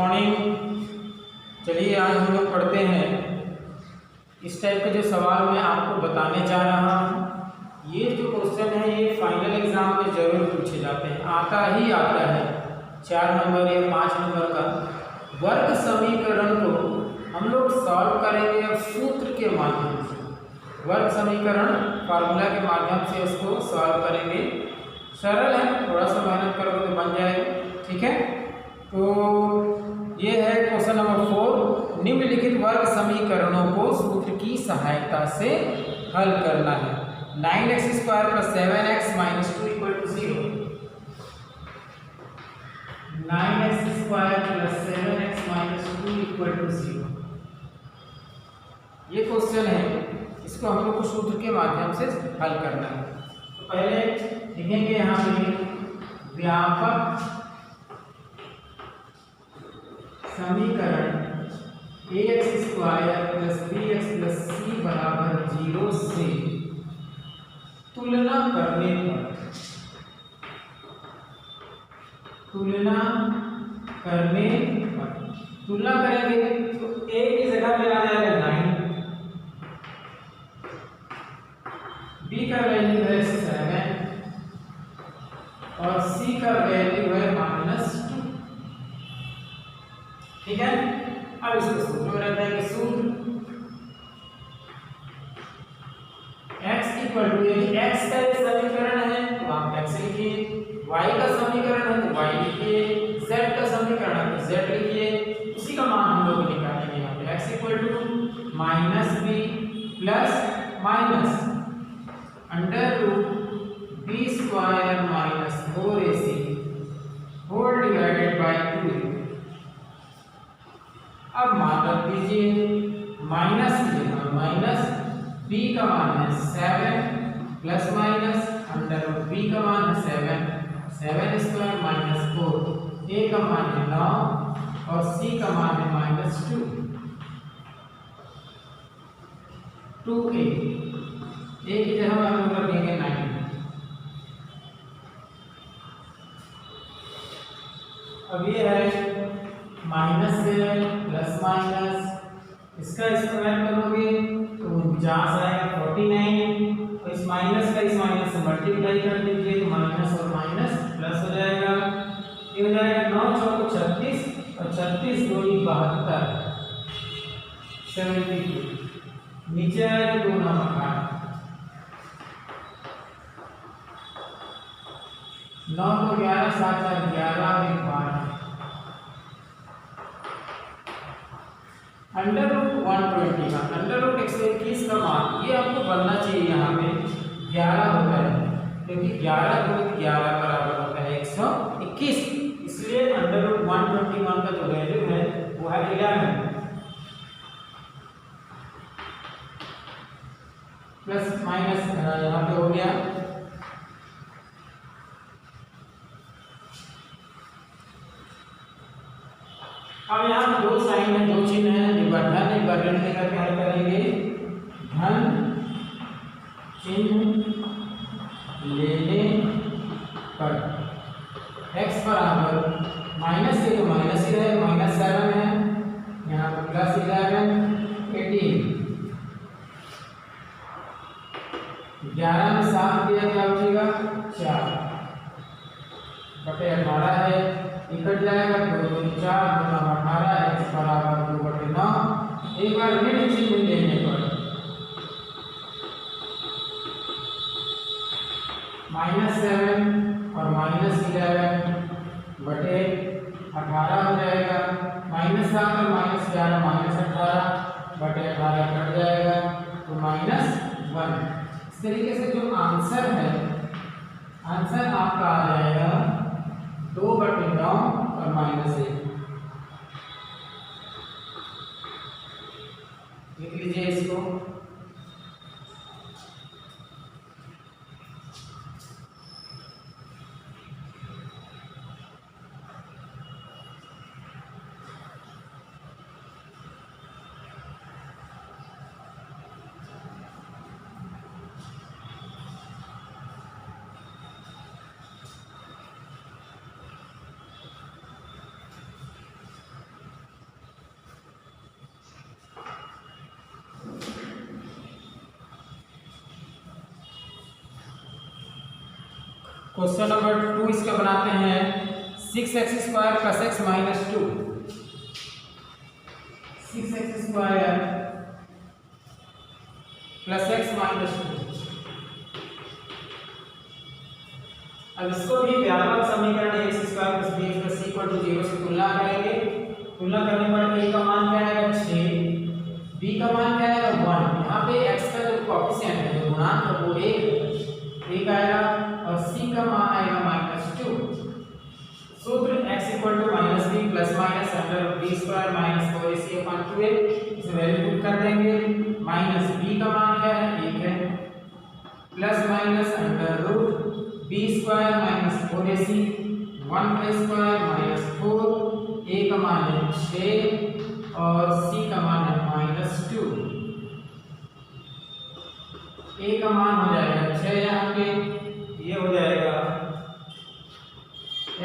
Morning. चलिए आज हम लोग पढ़ते हैं इस टाइप के जो सवाल मैं आपको बताने जा रहा हूँ। ये जो क्वेश्चन है ये फाइनल एग्जाम में जरूर पूछे जाते हैं, आता ही आता है 4 नंबर या 5 नंबर का। वर्ग समीकरण को हम लोग सॉल्व करेंगे अब सूत्र के माध्यम से। वर्ग समीकरण फार्मूला के माध्यम से उसको सॉल्व करेंगे। सरल है, थोड़ा सा मेहनत करोगे तो बन जाएगा। ठीक है, तो ये है क्वेश्चन नंबर 4। निम्नलिखित वर्ग समीकरणों को सूत्र की सहायता से हल करना है। 9x² + 7x - 2 = 0। 9x² + 7x - 2 = 0। ये क्वेश्चन है, इसको हम लोग को सूत्र के माध्यम से हल करना है। तो पहले लिखेंगे यहाँ पे व्यापक समीकरण ax² + bx + c = 0 से तुलना करने पर तुलना करेंगे तो a की जगह पे आ जाएगा 9, b का वैल्यू है 7 और c का वैल्यू है -2। ठीक है, अब इसको सूत्र में रहता है कि सूत्र x यदि x का एक समीकरण है तो आप x लिखिए, y का समीकरण है तो y लिखिए, z का समीकरण है तो z लिखिए। उसी का मान हम लोग निकालेंगे यहाँ पे। x = -b + √b² - 4ac /2। अब मान रख दीजिए माइनस की जगह -b का मान है 7 ± √b का मान है 7 2 - 4, a का मान है 9 और c का मान है -2 2a। a की जगह हम लोग रखेंगे 9। अब ये है माइनस से प्लस माइनस, इसका स्क्वायर करोगे तो 49 आएगा 49, और इस माइनस का इस माइनस से मल्टीप्लाई कर दीजिए तो माइनस और माइनस प्लस हो जाएगा। ये हो जाएगा 9 × 4 = 36 और 36 × 2 = 72 72। नीचे आएगा 2 × 9 = 8। 9 को 11 7 4 11 और 1 12। √120 का √121 का मान ये आपको बनना चाहिए यहाँ पे 11 होता है, क्योंकि 11 × 11 बराबर होता है 121। इसलिए √121 का जो वैल्यू है वो है 11 प्लस माइनस यहाँ पे हो गया। अब यहाँ दो साइन है, दो चिन्ह है, धन एक बार ऋण लेकर हल करेंगे। धन चिन्ह लेने पर x बराबर माइनस के तो माइनस ही रहे, -7 है, यहाँ पर +11 18। 11 में 7 दिया क्या बचेगा 4 बटे 18 है, निकट जाएगा 2 × 2 = 4 × 18 x बराबर 2/9। एक बार ऋण चिन्ह लेने पर -7 और -11 बटे 18 हो जाएगा। -7 और -11 -18 बटे 18 कट जाएगा तो -1। इस तरीके से जो आंसर है, आंसर आपका आ जाएगा 2/9 और -1। लिख लीजिए इसको। क्वेश्चन नंबर 2 इसका बनाते हैं 6x square plus x minus 2। 6x square plus x minus 2। अब इसको भी व्यापक समीकरण x square plus bx plus c equal to 0 से तुलना करेंगे। तुलना करने पर a का मान क्या आएगा 6, b का मान क्या आएगा 1। यहाँ पे x का जो कोएफिशिएंट है जो गुणांक है वो 1 आएगा और c का मान आएगा -2। सूत्र x equal to minus B plus minus under root B square minus 4ac upon 2a, इसे वैल्यू पुट कर देंगे। माइनस b का मान क्या है 1 है plus minus under root B square minus 4ac 1 का स्क्वायर माइनस 4, a का मान है 6 और c का मान है -2। a का मान हो जाएगा 6, यहाँ पे ये हो जाएगा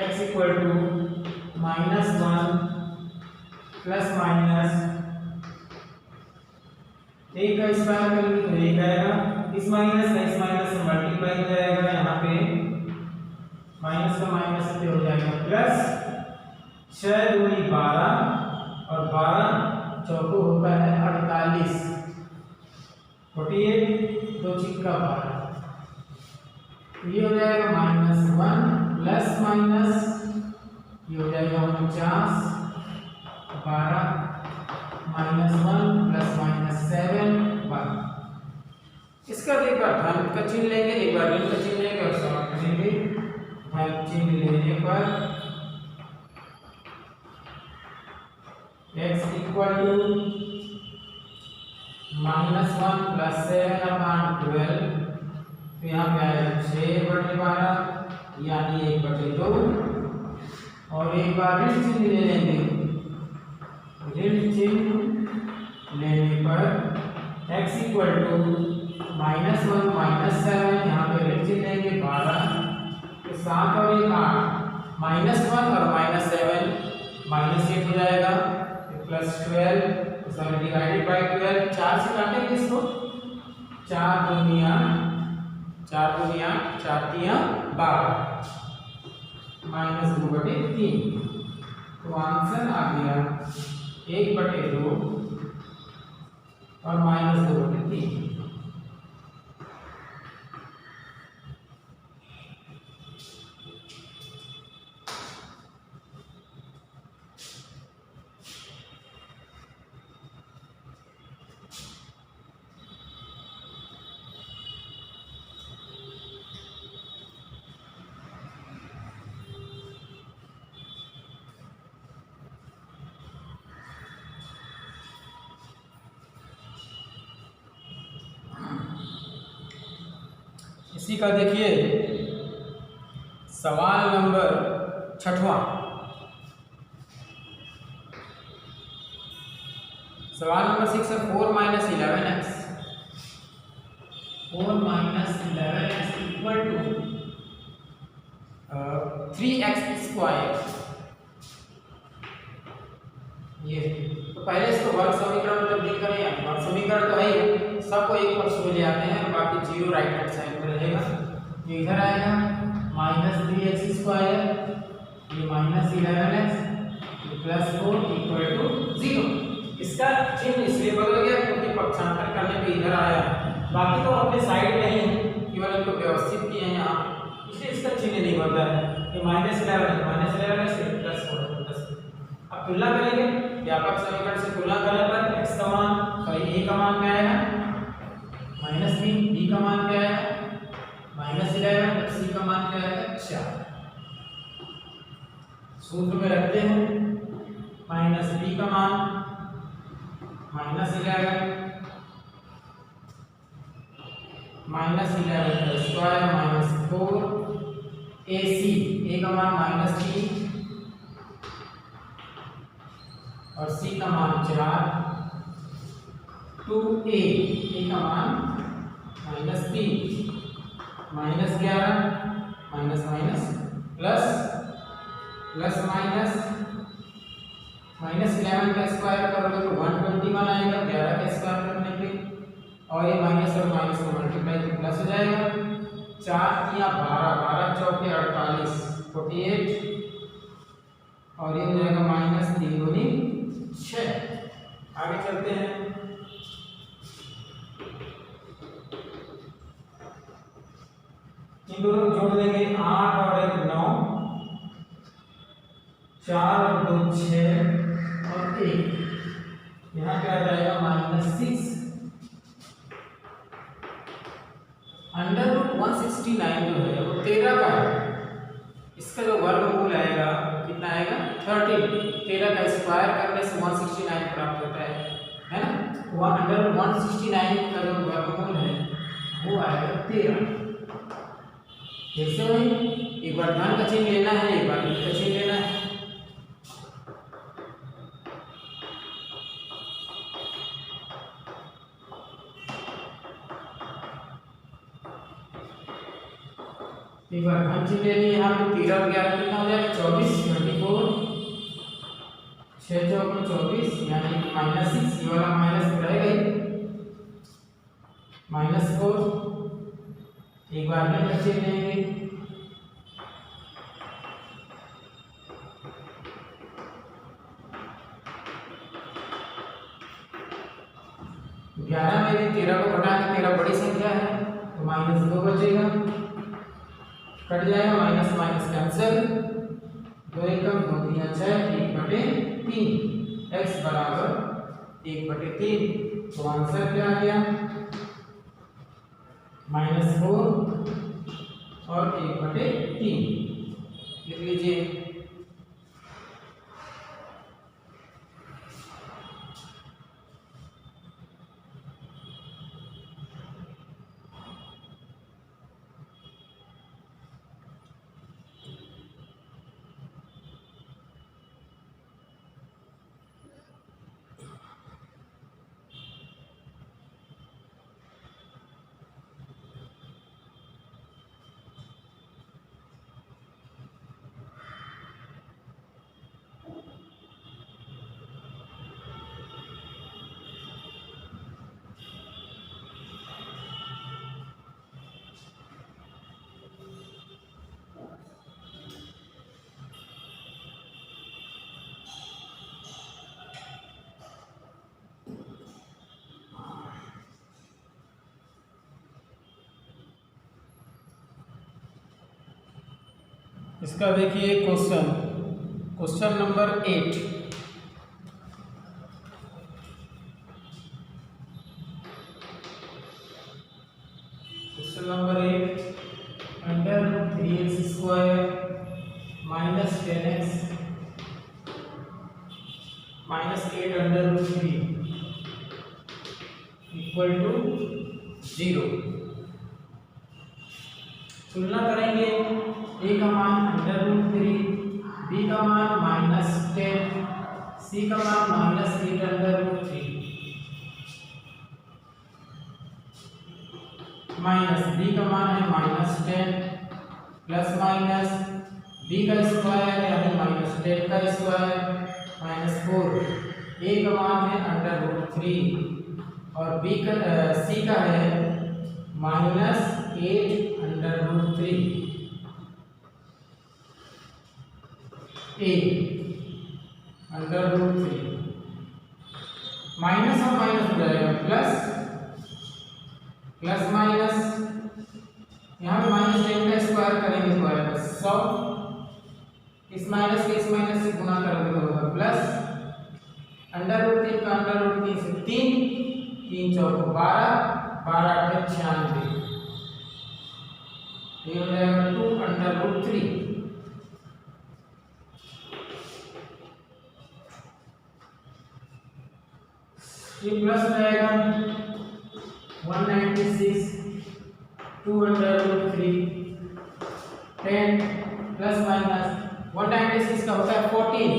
x equal to -1 plus minus a का स्क्वायर करेंगे तो 1 आएगा, इस माइनस से मल्टीप्लाई हो जाएगा, यहाँ पे माइनस का माइनस से हो जाएगा प्लस 6 दूनी 12 और 12 चौको होता है 48, 48 दो चिक्का 12, ये हो जाएगा -1 प्लस माइनस ये हो जाएगा 49, 12 -1 प्लस माइनस 7 1। इसका एक बार धन का चिन्ह लेंगे, एक बार ऋण का चिन्ह लेंगे और समाप्त करेंगे। धन चिन्ह लेने पर x equal to -1 plus 7 upon 12, तो यहाँ पे आएगा 6/12 यानी 1/2 और एक बार ऋण चिन्ह ले लेंगे। ऋण चिन्ह लेने पर x इक्वल टू -1 -7, यहाँ पे ऋण चिन्ह लेंगे 12, तो 7 और 1 8, -1 और -7 -8 हो जाएगा, प्लस 12 सॉरी डिवाइडेड बाय 12, 4 से काटेंगे इसको, 4 दूनिया 4 3 12 -2/3, तो आंसर आ गया 1/2 और -2/3। इसी का देखिए सवाल नंबर 6वां। सवाल नंबर 6 है 4 - 11x equal to 3x square. ये तो पहले इसको वर्ग समीकरण में तब्दील करें। वर्ग समीकरण तो है सबको एक पक्ष में ले आते हैं, बाकी जीरो राइट हैंड साइड में रहेगा। ये इधर आएगा -3x स्क्वायर, ये -11x प्लस 4 इक्वल टू 0। इसका चिन्ह इसलिए बदल गया क्योंकि पक्षांतर करने पे इधर आया, बाकी तो अपने साइड में ही केवल इनको व्यवस्थित किए हैं यहाँ, इसलिए इसका चिन्ह नहीं बदला है। ये -11 से प्लस 4 प्लस। अब तुलना करेंगे, व्यापक समीकरण से तुलना करने पर x का मान सॉरी a का मान क्या आएगा -3, b का मान क्या है -11 और c का मान क्या है 4। सूत्र में रखते हैं -b का मान -11 का स्क्वायर -4 ac, a का मान -3 और c का मान 4 2a, a का मान -3 -11 प्लस माइनस -11 का स्क्वायर करोगे तो 121 आएगा 11 का स्क्वायर करने पे, और ये माइनस और माइनस को मल्टीप्लाई तो प्लस हो जाएगा 4 या 12, 12 चौके 48, 48 और ये हो जाएगा माइनस 3 दूनी 6। आगे चलते हैं। इन दोनों को जोड़ देंगे 8 और 1 9, 4 और 2 6 और 1, यहाँ क्या आ जाएगा -6। अंडर रूट 169 जो है वो 13 का है, इसका जो वर्गमूल आएगा कितना आएगा 13। 13 का स्क्वायर करने से 169 प्राप्त होता है ना। वो अंडर रूट 169 का जो वर्गमूल है वो आएगा 13। जैसे वही एक बार धन का चिन्ह लेना है, एक बार ऋण का चिन्ह लेना है। एक बार धन चिन्ह ले लिए, यहाँ पे 13 और 11 कितना हो जाएगा 24, 24, 6 चौक 24 यानी -6, ये वाला माइनस रहेगा ही, -4। एक बार ऋण का चिन्ह लेंगे, ग्यारह में भी 13 को घटाएंगे, 13 बड़ी संख्या है तो -2 बचेगा, कट जाएगा, माइनस माइनस कैंसिल, 2 एकम 2 3 6, 1/3, x बराबर 1/3। तो आंसर क्या आ गया -4 और 1/3 लिख लीजिए। इसका देखिए question number 8। Question number 8, under root 3x square minus 10x minus 8 under root 3 equal to 0। तुलना करेंगे, a का मान अंडर रूट 3, b का मान -10, c का मान -8 अंडर रूट 3, माइनस b का मान है -10 प्लस माइनस b का स्क्वायर यानी -10 का स्क्वायर -4, a का मान है अंडर रूट 3 और b का c का है -8 under root 3। a under root 3 minus और माइनस हो जाएगा प्लस, प्लस माइनस, यहाँ पे -10 का स्क्वायर करेंगे तो आएगा 100, इस माइनस से गुणा करोगे तो होगा प्लस, अंडर रूट 3 का अंडर रूट 3 से 3, 3 चौक 12, 12 8 96, ये हो जाएगा 2 अंडर रूट 3। ये प्लस रहेगा 196, 2 अंडर रूट 3, 10 प्लस माइनस 196 का होता है 14,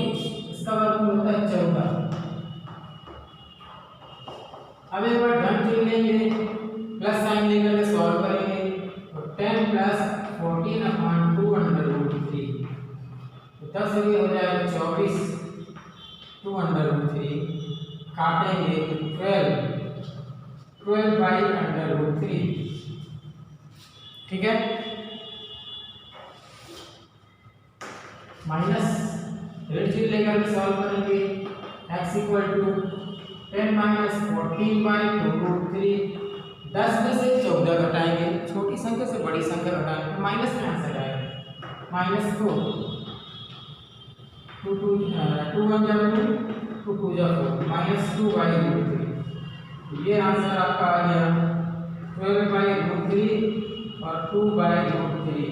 इसका वर्गमूल होता है 14। अब एक बार ढंग से लेंगे, प्लस साइन लेकर के सॉल्व करेंगे तो 10 प्लस 14/2 अंडर रूट 3, तो 10 ये हो जाएगा 24, 2 अंडर रूट 3 काटेंगे 12 बाई अंडर रूट 3, ठीक है, माइनस रेड चिन्ह लेकर के सॉल्व करेंगे। x equal to 10 minus 14/2√3। 10 में से 14 घटाएंगे, छोटी संख्या से बड़ी संख्या घटाएंगे, माइनस में आंसर आएगा -4। 2 1 2 2 2 -2/√3। ये आंसर आपका आ गया 12/√3 और 2/√3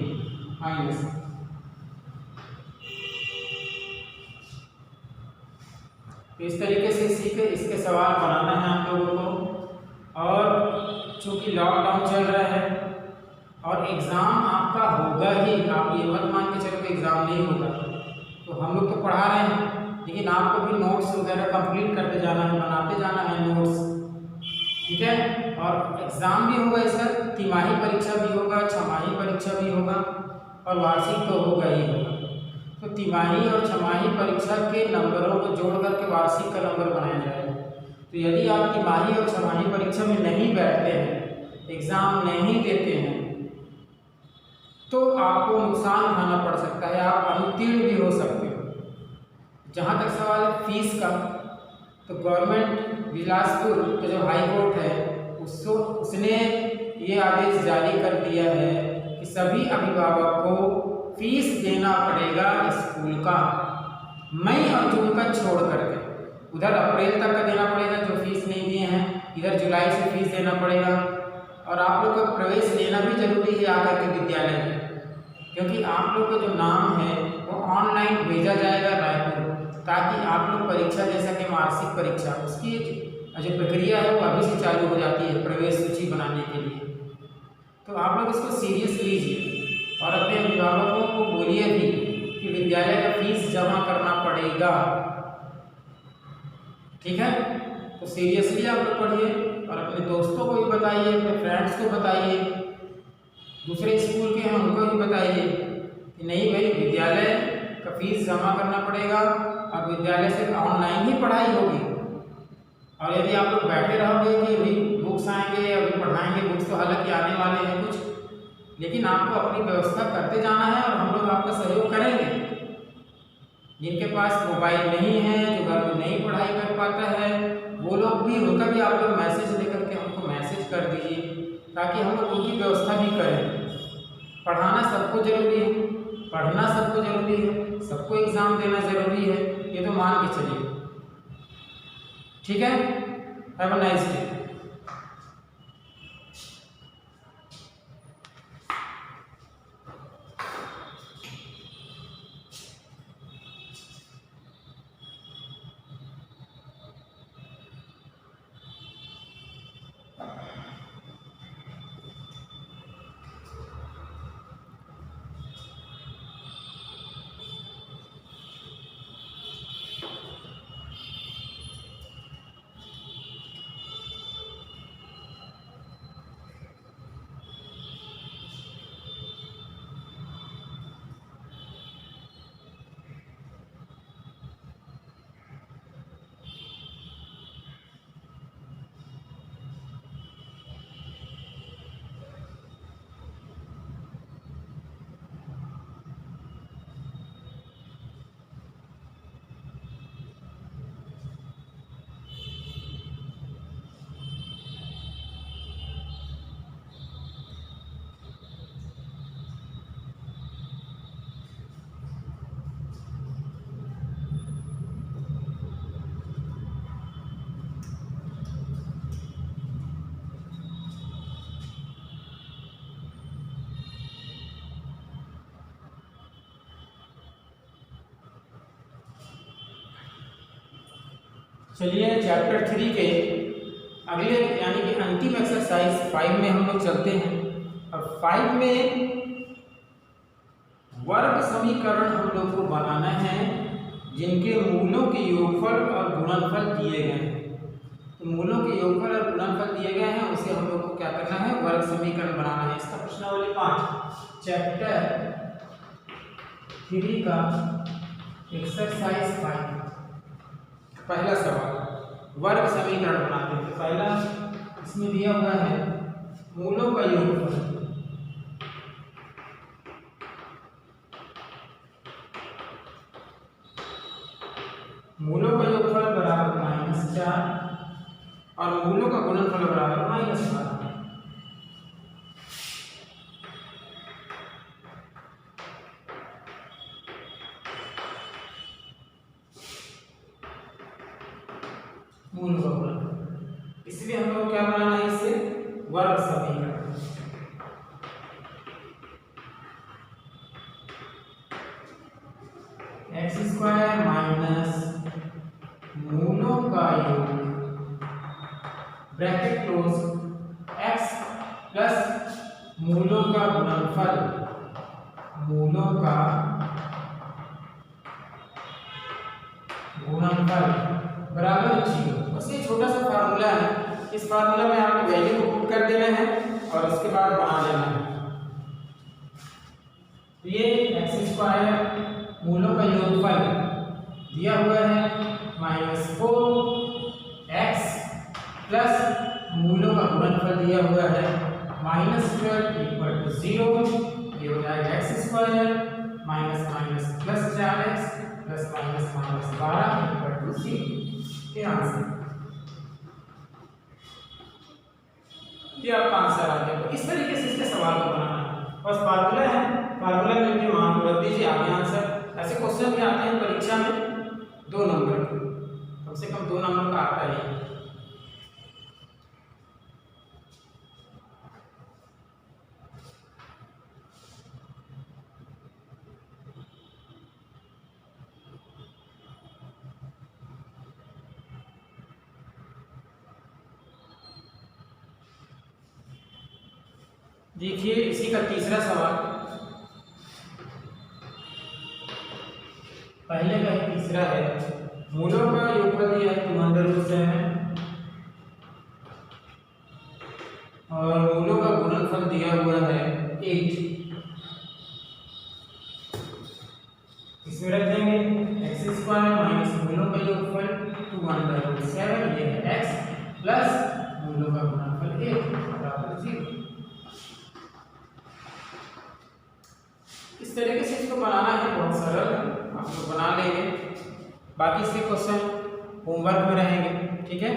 माइनस। तो इस तरीके से सीखे इसके सवाल बनाना है आप लोगों को। और चूंकि लॉकडाउन चल रहा है और एग्ज़ाम आपका होगा ही, आप ये मत मान के चलो कि एग्ज़ाम नहीं होगा। तो हम लोग तो पढ़ा रहे हैं, लेकिन आपको भी नोट्स वगैरह कंप्लीट करते जाना है, बनाते जाना है नोट्स, ठीक है। और एग्ज़ाम भी होगा इसका, तिमाही परीक्षा भी होगा, छमाही परीक्षा भी होगा और वार्षिक तो होगा ही होगा। तो तिमाही और छमाही परीक्षा के नंबरों को जोड़ करके वार्षिक का नंबर बनाया जाएगा। तो यदि आप तिमाही और छमाही परीक्षा में नहीं बैठते हैं, एग्ज़ाम नहीं देते हैं, तो आपको नुकसान उठाना पड़ सकता है, आप अनुत्तीर्ण भी हो सकते हो। जहाँ तक सवाल है फीस का, तो गवर्नमेंट बिलासपुर का जो हाई कोर्ट है उसने ये आदेश जारी कर दिया है कि सभी अभिभावक को फीस देना पड़ेगा स्कूल का, मई और जून का छोड़ करके। उधर अप्रैल तक का देना पड़ेगा जो फीस नहीं दिए हैं, इधर जुलाई से फीस देना पड़ेगा। और आप लोग का प्रवेश लेना भी जरूरी है आकर के विद्यालय में, क्योंकि आप लोग का जो नाम है वो ऑनलाइन भेजा जाएगा रायपुर, ताकि आप लोग परीक्षा दे सकें, वार्षिक परीक्षा। उसकी जो प्रक्रिया है वो अभी से चालू हो जाती है प्रवेश सूची बनाने के लिए। तो आप लोग इसको सीरियस लीजिए और अपने अभिभावकों को बोलिए भी कि विद्यालय का फीस जमा करना पड़ेगा, ठीक है। तो सीरियसली आप लोग पढ़िए और अपने दोस्तों को भी बताइए, अपने फ्रेंड्स को बताइए, दूसरे स्कूल के हैं उनको भी बताइए कि नहीं भाई विद्यालय का फीस जमा करना पड़ेगा और विद्यालय से ऑनलाइन ही पढ़ाई होगी। और यदि आप लोग बैठे रहोगे कि अभी बुक्स आएंगे, अभी पढ़ाएंगे, बुक्स तो हालांकि आने वाले हैं कुछ, लेकिन आपको अपनी व्यवस्था करते जाना है और हम लोग आपका सहयोग करेंगे। जिनके पास मोबाइल नहीं है, जो घर में नहीं पढ़ाई कर पाता है, वो लोग भी, उनका भी आप लोग मैसेज लेकर के हमको मैसेज कर दीजिए, ताकि हम लोग उनकी व्यवस्था भी करें। पढ़ाना सबको जरूरी है, पढ़ना सबको जरूरी है, सबको एग्ज़ाम देना ज़रूरी है, ये तो मान के चलिए, ठीक है। Have a nice day. चलिए चैप्टर 3 के अगले यानी कि अंतिम एक्सरसाइज 5 में हम लोग चलते हैं। और 5 में वर्ग समीकरण हम लोग को बनाना है जिनके मूलों के योगफल और गुणनफल दिए गए हैं। तो मूलों के योगफल और गुणनफल दिए गए हैं, उसे हम लोग को क्या करना है, वर्ग समीकरण बनाना है। इसका प्रश्नावली 5 चैप्टर 3 का एक्सरसाइज 5 पहला सवाल वर्ग समीकरण बनाते हैं। तो पहला इसमें दिया हुआ है मूलों का योगफल, मूलों का योगफल बराबर -4 और मूलों का गुणनफल बराबर -12। मूलों का गुणनफल, इसलिए हम लोग क्या बनाना है इससे वर्ग समीकरण। x² माइनस मूलों का योग ब्रैकेट क्लोज x प्लस मूलों का गुणनफल, मूलों का गुणनफल बराबर 0। बस ये छोटा सा फार्मूला है, इस फार्मूला में आपको वैल्यू को पुट कर देना है और उसके बाद बना लेना है। तो ये x² मूलों का योगफल दिया हुआ है -4x प्लस मूलों का गुणनफल दिया हुआ है -12 = 0। ये हो जाएगा x² minus minus plus 4x plus minus minus 12 = 0। ये आंसर, ये आपका आंसर आ गया। तो इस तरीके से इसके सवाल को बनाना है, बस फार्मूला है, फार्मूला में अपने मान को रख दीजिए, आगे आंसर। ऐसे क्वेश्चन भी आते हैं परीक्षा में 2 नंबर के, कम से कम 2 नंबर का आता है। देखिए इसी का तीसरा सवाल, पहले का ही तीसरा है। मूलों का योगफल दिया है 207 और मूलों का गुणनफल दिया हुआ है 8। इसमें रख देंगे x² माइनस मूलों का योगफल 207, ये है x प्लस मूलों का गुणनफल 8 बराबर 0। इस तरीके से इसको बनाना है, बहुत सरल है, आप लोग बना लेंगे। बाकी से क्वेश्चन होमवर्क में रहेंगे, ठीक है।